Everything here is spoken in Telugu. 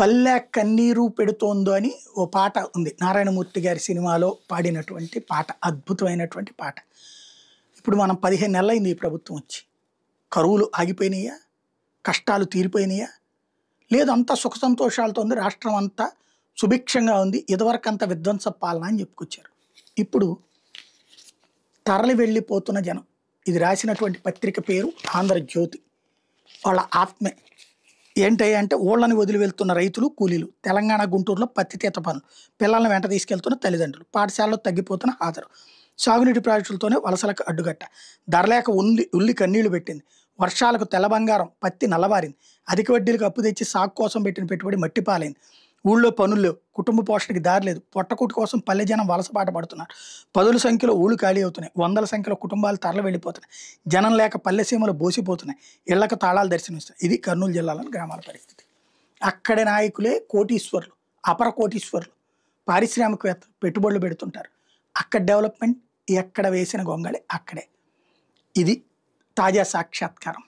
పల్లె కన్నీరు పెడుతోందో అని ఓ పాట ఉంది. నారాయణమూర్తి గారి సినిమాలో పాడినటువంటి పాట. అద్భుతమైనటువంటి పాట. ఇప్పుడు మనం 15 నెలలైంది ఈ ప్రభుత్వం వచ్చి. కరువులు ఆగిపోయినాయా? కష్టాలు తీరిపోయినాయా? లేదు, అంతా సుఖ సంతోషాలతో ఉంది. రాష్ట్రం అంతా సుభిక్షంగా ఉంది. ఇదివరకంత విధ్వంస పాలన అని చెప్పుకొచ్చారు. ఇప్పుడు తరలి వెళ్ళిపోతున్న జనం. ఇది రాసినటువంటి పత్రిక పేరు ఆంధ్రజ్యోతి. వాళ్ళ ఆత్మే. ఏంటయ్యా అంటే, ఊళ్ళని వదిలి వెళ్తున్న రైతులు, కూలీలు. తెలంగాణ, గుంటూరులో పత్తి తీత పనులు. పిల్లల్ని వెంట తీసుకెళ్తున్న తల్లిదండ్రులు. పాఠశాలలో తగ్గిపోతున్న హాజరు. సాగునీటి ప్రాజెక్టులతోనే వలసలకు అడ్డుగట్ట. ధరలేక ఉల్లి కన్నీళ్లు పెట్టింది. వర్షాలకు తెల్ల బంగారం, పత్తి నల్లబారింది. అధిక వడ్డీలకు అప్పు తెచ్చి సాగు కోసం పెట్టిన పెట్టుబడి మట్టిపాలైంది. ఊళ్ళో పనులు లేవు. కుటుంబ పోషణకి దారి లేదు. పొట్టకూటి కోసం పల్లె జనం వలసపాట పడుతున్నారు. పదుల సంఖ్యలో ఊళ్ళు ఖాళీ అవుతున్నాయి. వందల సంఖ్యలో కుటుంబాలు తరలి వెళ్ళిపోతున్నాయి. జనం లేక పల్లె సీమలు బోసిపోతున్నాయి. ఇళ్లకు తాళాలు దర్శనమిస్తాయి. ఇది కర్నూలు జిల్లాలోని గ్రామాల పరిస్థితి. అక్కడి నాయకులే కోటీశ్వర్లు, అపర కోటీశ్వర్లు, పారిశ్రామికవేత్తలు పెట్టుబడులు పెడుతుంటారు. అక్కడ డెవలప్మెంట్ ఎక్కడ వేసిన గొంగళి అక్కడే. ఇది తాజా సాక్షాత్కారం.